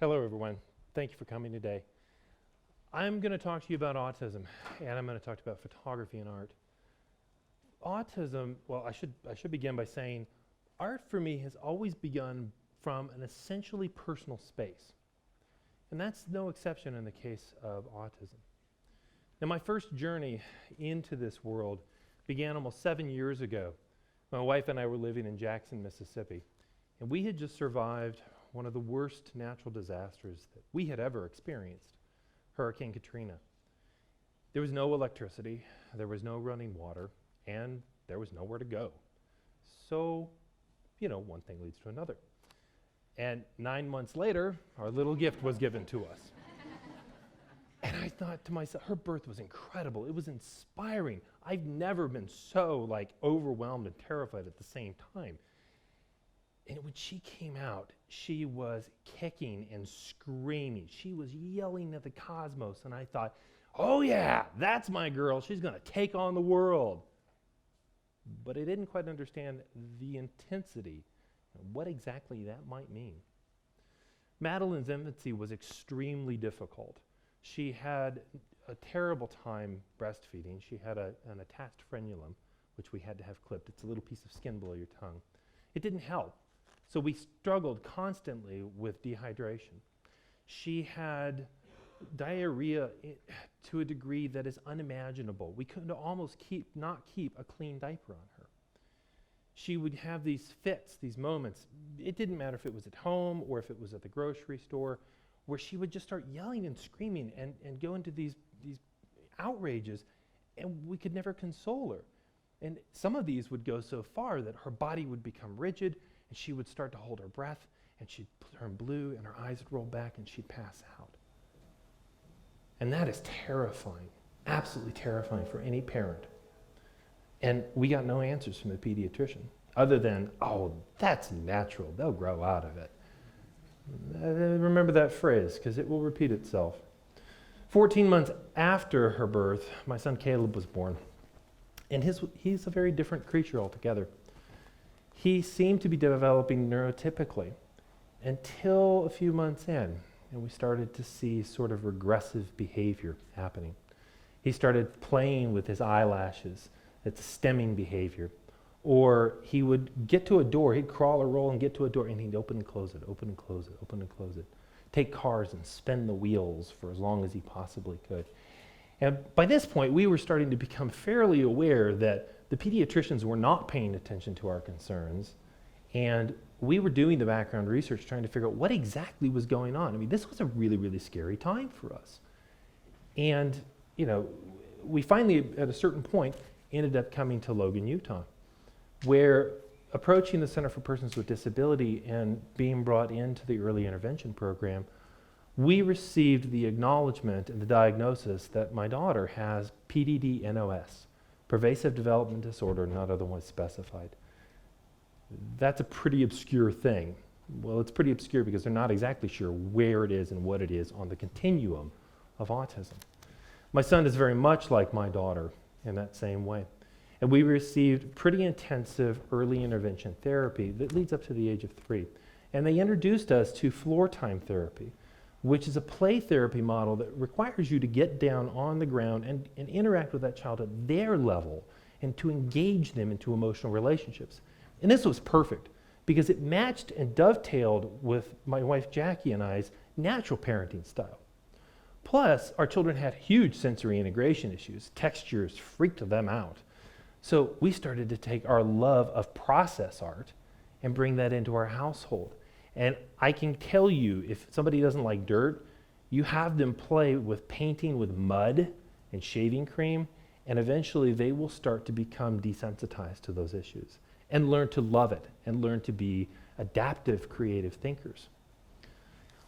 Hello everyone, thank you for coming today. I'm going to talk to you about autism, and I'm going to talk about photography and art. Autism, well, I should begin by saying art for me has always begun from an essentially personal space. And that's no exception in the case of autism. Now, my first journey into this world began almost 7 years ago. My wife and I were living in Jackson, Mississippi, and we had just survived one of the worst natural disasters that we had ever experienced, Hurricane Katrina. There was no electricity, there was no running water, and there was nowhere to go. So, one thing leads to another. And 9 months later, our little gift was given to us. And I thought to myself, her birth was incredible. It was inspiring. I've never been so overwhelmed and terrified at the same time. And when she came out, she was kicking and screaming. She was yelling at the cosmos. And I thought, oh yeah, that's my girl. She's going to take on the world. But I didn't quite understand the intensity and what exactly that might mean. Madeline's infancy was extremely difficult. She had a terrible time breastfeeding. She had an attached frenulum, which we had to have clipped. It's a little piece of skin below your tongue. It didn't help. So we struggled constantly with dehydration. She had diarrhea to a degree that is unimaginable. We could almost not keep a clean diaper on her. She would have these fits, these moments. It didn't matter if it was at home or if it was at the grocery store, where she would just start yelling and screaming and go into these outrages, and we could never console her. And some of these would go so far that her body would become rigid, and she would start to hold her breath, and she'd turn blue, and her eyes would roll back, and she'd pass out. And that is terrifying, absolutely terrifying for any parent. And we got no answers from the pediatrician, other than, oh, that's natural, they'll grow out of it. Remember that phrase, because it will repeat itself. 14 months after her birth, my son Caleb was born. And he's a very different creature altogether. He seemed to be developing neurotypically until a few months in, and we started to see sort of regressive behavior happening. He started playing with his eyelashes. It's stemming behavior. Or he would get to a door, he'd crawl or roll and get to a door, and he'd open and close it, open and close it, open and close it. Take cars and spin the wheels for as long as he possibly could. And by this point, we were starting to become fairly aware that the pediatricians were not paying attention to our concerns, and we were doing the background research trying to figure out what exactly was going on. I mean, this was a really, really scary time for us. And, we finally, at a certain point, ended up coming to Logan, Utah, where approaching the Center for Persons with Disability and being brought into the early intervention program, we received the acknowledgement and the diagnosis that my daughter has PDD-NOS, pervasive development disorder not otherwise specified. That's a pretty obscure thing. Well, it's pretty obscure because they're not exactly sure where it is and what it is on the continuum of autism. My son is very much like my daughter in that same way. And we received pretty intensive early intervention therapy that leads up to the age of 3. And they introduced us to floor time therapy, which is a play therapy model that requires you to get down on the ground and interact with that child at their level and to engage them into emotional relationships. And this was perfect because it matched and dovetailed with my wife Jackie and I's natural parenting style. Plus, our children had huge sensory integration issues. Textures freaked them out. So we started to take our love of process art and bring that into our household. And I can tell you, if somebody doesn't like dirt, you have them play with painting with mud and shaving cream, and eventually they will start to become desensitized to those issues and learn to love it and learn to be adaptive, creative thinkers.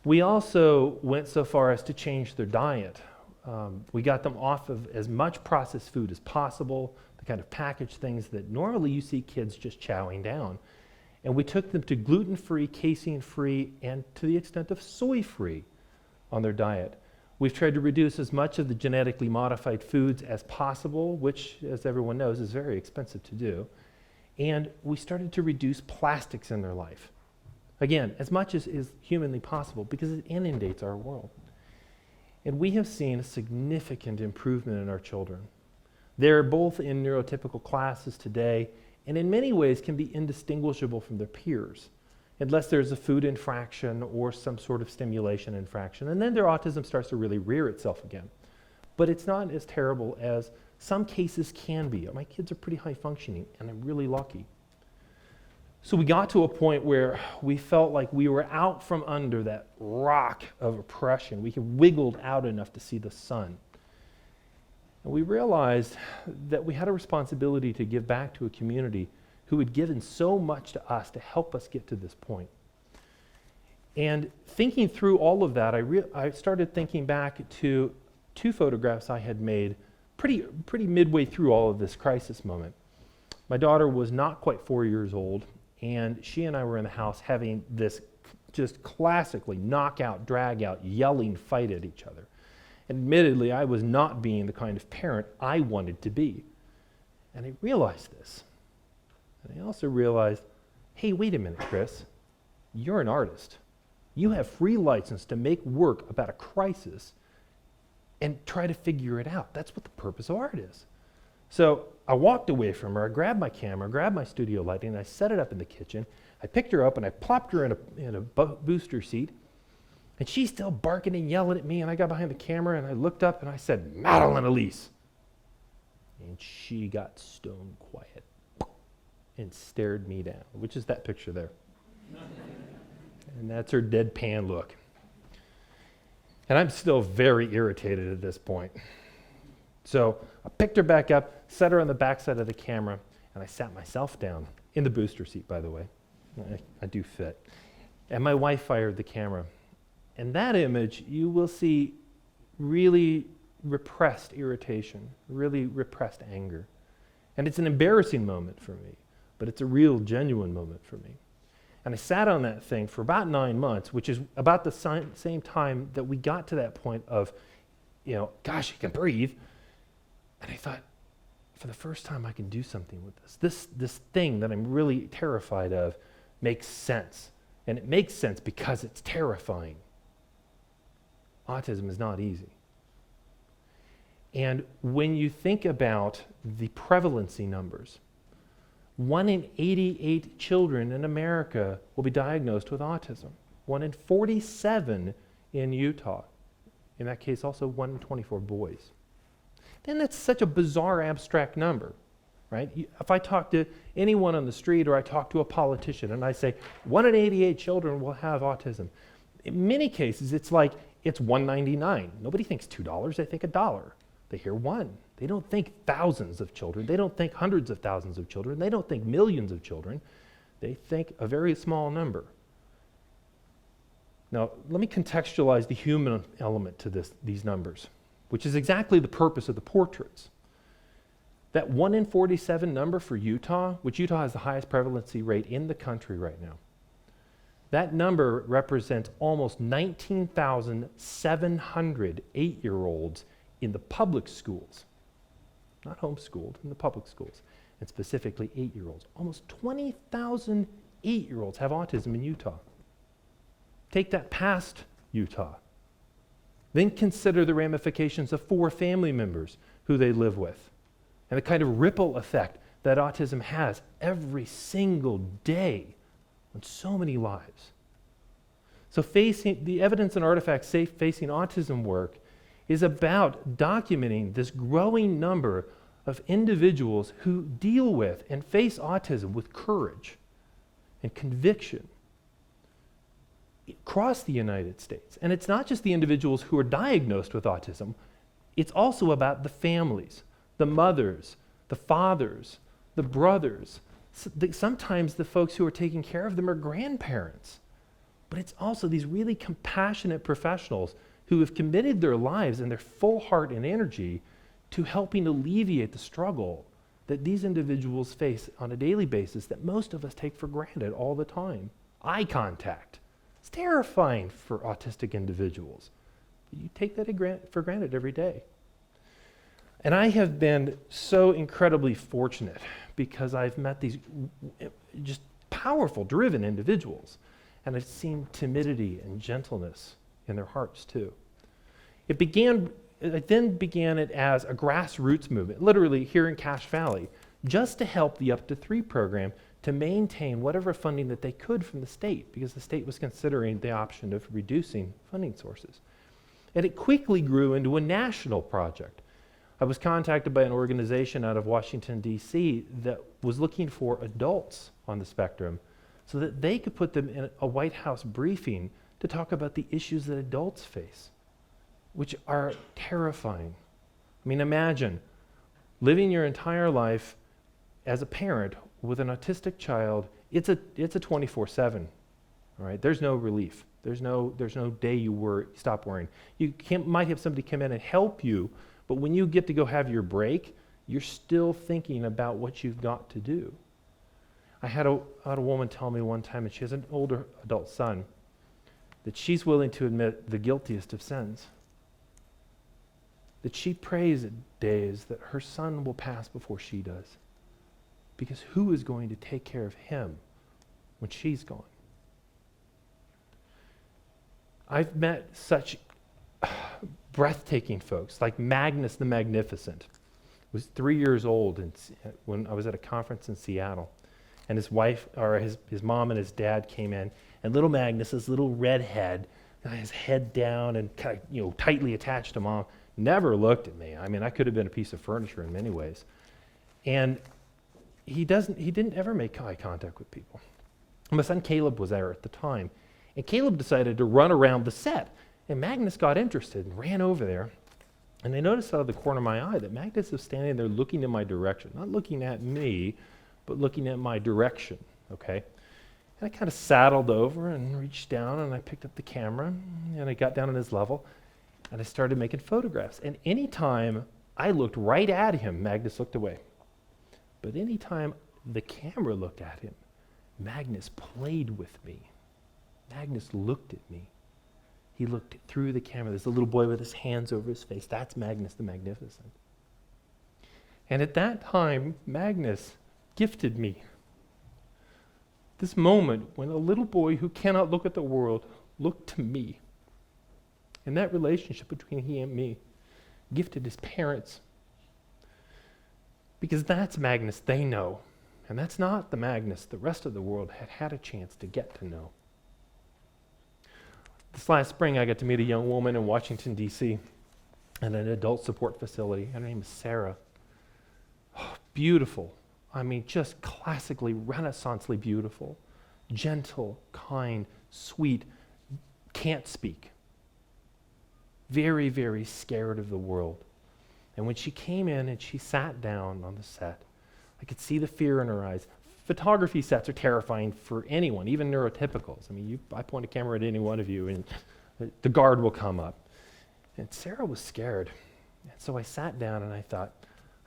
We also went so far as to change their diet. We got them off of as much processed food as possible, the kind of packaged things that normally you see kids just chowing down. And we took them to gluten-free, casein-free, and to the extent of soy-free on their diet. We've tried to reduce as much of the genetically modified foods as possible, which, as everyone knows, is very expensive to do. And we started to reduce plastics in their life. Again, as much as is humanly possible, because it inundates our world. And we have seen a significant improvement in our children. They're both in neurotypical classes today, and in many ways can be indistinguishable from their peers, unless there's a food infraction or some sort of stimulation infraction. And then their autism starts to really rear itself again. But it's not as terrible as some cases can be. My kids are pretty high functioning, and I'm really lucky. So we got to a point where we felt like we were out from under that rock of oppression. We had wiggled out enough to see the sun. And we realized that we had a responsibility to give back to a community who had given so much to us to help us get to this point. And thinking through all of that, I started thinking back to 2 photographs I had made pretty midway through all of this crisis moment. My daughter was not quite 4 years old, and she and I were in the house having this just classically knockout, drag out, yelling fight at each other. Admittedly, I was not being the kind of parent I wanted to be. And I realized this. And I also realized, hey, wait a minute, Chris. You're an artist. You have free license to make work about a crisis and try to figure it out. That's what the purpose of art is. So I walked away from her. I grabbed my camera, grabbed my studio lighting, and I set it up in the kitchen. I picked her up and I plopped her in a booster seat. And she's still barking and yelling at me, and I got behind the camera and I looked up and I said, "Madeline Elise." And she got stone quiet and stared me down, which is that picture there. And that's her deadpan look. And I'm still very irritated at this point. So I picked her back up, set her on the backside of the camera, and I sat myself down in the booster seat, by the way. I do fit. And my wife fired the camera. And that image, you will see really repressed irritation, really repressed anger. And it's an embarrassing moment for me, but it's a real, genuine moment for me. And I sat on that thing for about 9 months, which is about the same time that we got to that point of, gosh, you can breathe. And I thought, for the first time, I can do something with this. This thing that I'm really terrified of makes sense. And it makes sense because it's terrifying. Autism is not easy. And when you think about the prevalency numbers, 1 in 88 children in America will be diagnosed with autism. 1 in 47 in Utah. In that case, also 1 in 24 boys. Then that's such a bizarre, abstract number, right? If I talk to anyone on the street or I talk to a politician and I say, 1 in 88 children will have autism. In many cases, it's like, it's $1.99. Nobody thinks $2, they think $1. They hear 1. They don't think thousands of children. They don't think hundreds of thousands of children. They don't think millions of children. They think a very small number. Now, let me contextualize the human element to these numbers, which is exactly the purpose of the portraits. That 1 in 47 number for Utah, which Utah has the highest prevalency rate in the country right now, that number represents almost 19,700 8-year-olds in the public schools, not homeschooled, in the public schools, and specifically 8-year-olds. Almost 20,000 8-year-olds have autism in Utah. Take that past Utah. Then consider the ramifications of 4 family members who they live with, and the kind of ripple effect that autism has every single day on so many lives. So facing the evidence and artifacts facing autism work is about documenting this growing number of individuals who deal with and face autism with courage and conviction across the United States. And it's not just the individuals who are diagnosed with autism, it's also about the families, the mothers, the fathers, the brothers. Sometimes the folks who are taking care of them are grandparents. But it's also these really compassionate professionals who have committed their lives and their full heart and energy to helping alleviate the struggle that these individuals face on a daily basis that most of us take for granted all the time. Eye contact. It's terrifying for autistic individuals. You take that for granted every day. And I have been so incredibly fortunate because I've met these just powerful, driven individuals. and I've seen timidity and gentleness in their hearts too. I then began it as a grassroots movement, literally here in Cache Valley, just to help the Up to 3 program to maintain whatever funding that they could from the state, because the state was considering the option of reducing funding sources. And it quickly grew into a national project. I was contacted by an organization out of Washington, D.C. that was looking for adults on the spectrum so that they could put them in a White House briefing to talk about the issues that adults face, which are terrifying. I mean, imagine living your entire life as a parent with an autistic child. It's a 24/7, all right? There's no relief. There's no day you stop worrying. You might have somebody come in and help you, but when you get to go have your break, you're still thinking about what you've got to do. I had a woman tell me one time, and she has an older adult son, that she's willing to admit the guiltiest of sins. That she prays days that her son will pass before she does. Because who is going to take care of him when she's gone? I've met such breathtaking folks, like Magnus the Magnificent. He was 3 years old when I was at a conference in Seattle. And his wife, or his mom and his dad came in, and little Magnus, this little redhead, his head down and kind of, tightly attached to mom, never looked at me. I mean, I could have been a piece of furniture in many ways. And he didn't ever make eye contact with people. My son Caleb was there at the time, and Caleb decided to run around the set. And Magnus got interested and ran over there. And I noticed out of the corner of my eye that Magnus was standing there looking in my direction, not looking at me, but looking at my direction, okay? And I kind of saddled over and reached down, and I picked up the camera, and I got down on his level, and I started making photographs. And anytime I looked right at him, Magnus looked away. But anytime the camera looked at him, Magnus played with me. Magnus looked at me. He looked through the camera. There's a little boy with his hands over his face. That's Magnus the Magnificent. And at that time, Magnus gifted me this moment when a little boy who cannot look at the world looked to me. And that relationship between he and me gifted his parents. Because that's Magnus they know. And that's not the Magnus the rest of the world had a chance to get to know. This last spring, I got to meet a young woman in Washington, D.C. at an adult support facility. Her name is Sarah. Oh, beautiful. I mean, just classically, renaissancely beautiful. Gentle, kind, sweet, can't speak. Very, very scared of the world. And when she came in and she sat down on the set, I could see the fear in her eyes. Photography sets are terrifying for anyone, even neurotypicals. I mean, I point a camera at any one of you and the guard will come up. And Sarah was scared. And so I sat down and I thought,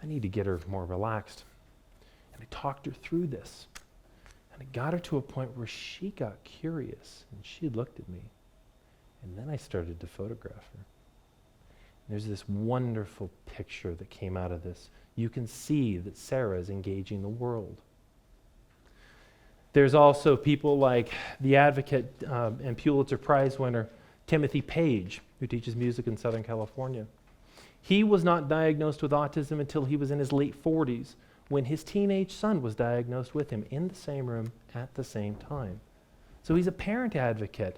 I need to get her more relaxed. And I talked her through this. And I got her to a point where she got curious and she looked at me. And then I started to photograph her. And there's this wonderful picture that came out of this. You can see that Sarah is engaging the world. There's also people like the advocate and Pulitzer Prize winner Timothy Page, who teaches music in Southern California. He was not diagnosed with autism until he was in his late 40s, when his teenage son was diagnosed with him in the same room at the same time. So he's a parent advocate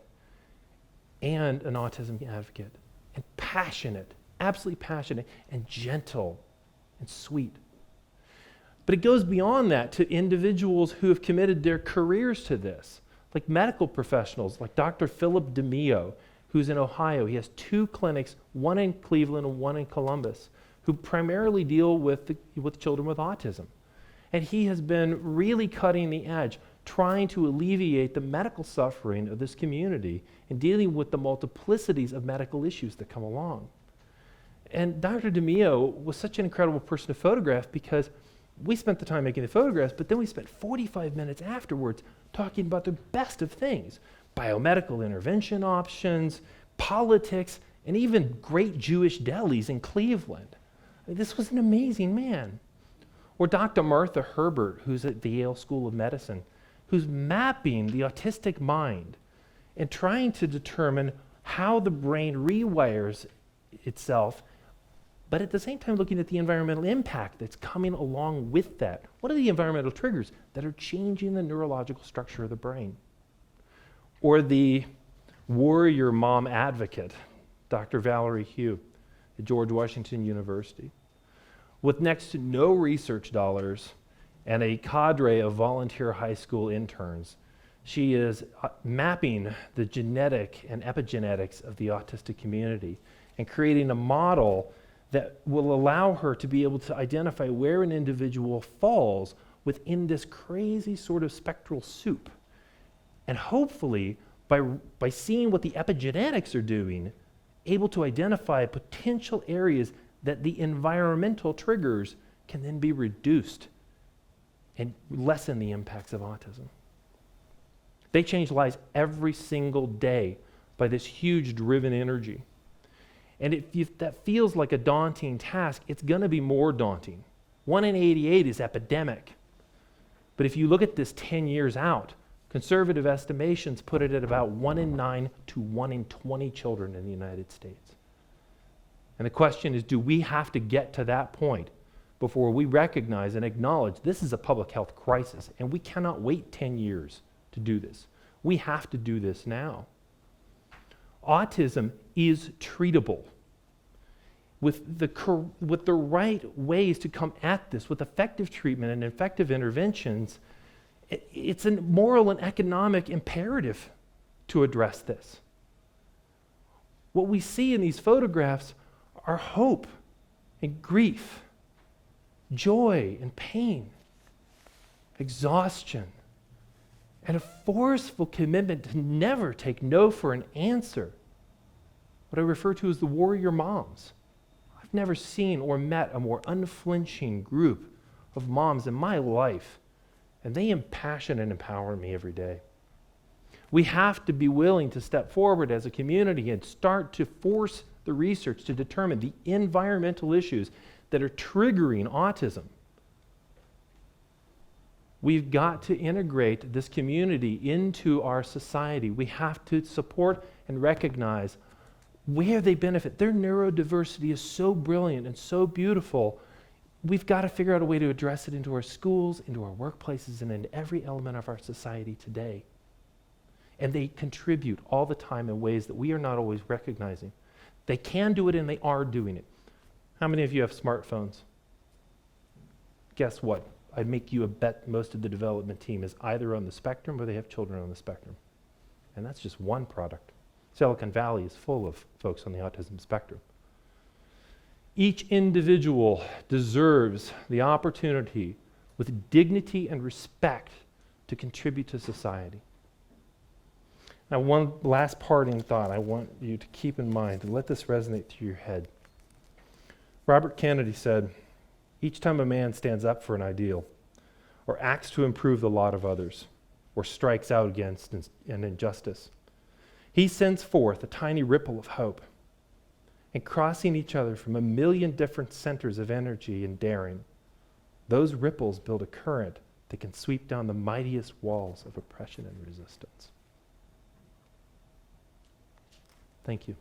and an autism advocate, and passionate, absolutely passionate, and gentle and sweet. But it goes beyond that to individuals who have committed their careers to this, like medical professionals, like Dr. Philip DeMio, who's in Ohio. He has 2 clinics, one in Cleveland and one in Columbus, who primarily deal with children with autism. And he has been really cutting the edge, trying to alleviate the medical suffering of this community and dealing with the multiplicities of medical issues that come along. And Dr. DeMio was such an incredible person to photograph because we spent the time making the photographs, but then we spent 45 minutes afterwards talking about the best of things: biomedical intervention options, politics, and even great Jewish delis in Cleveland. I mean, this was an amazing man. Or Dr. Martha Herbert, who's at the Yale School of Medicine, who's mapping the autistic mind and trying to determine how the brain rewires itself, but at the same time looking at the environmental impact that's coming along with that. What are the environmental triggers that are changing the neurological structure of the brain? Or the warrior mom advocate, Dr. Valerie Hugh at George Washington University. With next to no research dollars and a cadre of volunteer high school interns, she is mapping the genetic and epigenetics of the autistic community and creating a model that will allow her to be able to identify where an individual falls within this crazy sort of spectral soup. And hopefully, by seeing what the epigenetics are doing, able to identify potential areas that the environmental triggers can then be reduced and lessen the impacts of autism. They change lives every single day by this huge driven energy. And if that feels like a daunting task, it's going to be more daunting. 1 in 88 is epidemic. But if you look at this 10 years out, conservative estimations put it at about 1 in 9 to 1 in 20 children in the United States. And the question is, do we have to get to that point before we recognize and acknowledge this is a public health crisis, and we cannot wait 10 years to do this. We have to do this now. Autism is treatable. With the right ways to come at this, with effective treatment and effective interventions, it's a moral and economic imperative to address this. What we see in these photographs are hope and grief, joy and pain, exhaustion, and a forceful commitment to never take no for an answer. What I refer to as the warrior moms. I've never seen or met a more unflinching group of moms in my life, and they impassion and empower me every day. We have to be willing to step forward as a community and start to force the research to determine the environmental issues that are triggering autism. We've got to integrate this community into our society. We have to support and recognize where they benefit. Their neurodiversity is so brilliant and so beautiful. We've got to figure out a way to address it into our schools, into our workplaces, and into every element of our society today. And they contribute all the time in ways that we are not always recognizing. They can do it, and they are doing it. How many of you have smartphones? Guess what? I'd make you a bet most of the development team is either on the spectrum or they have children on the spectrum. And that's just one product. Silicon Valley is full of folks on the autism spectrum. Each individual deserves the opportunity with dignity and respect to contribute to society. Now, one last parting thought I want you to keep in mind and let this resonate through your head. Robert Kennedy said, "Each time a man stands up for an ideal, or acts to improve the lot of others, or strikes out against an injustice, he sends forth a tiny ripple of hope. And crossing each other from a million different centers of energy and daring, those ripples build a current that can sweep down the mightiest walls of oppression and resistance." Thank you.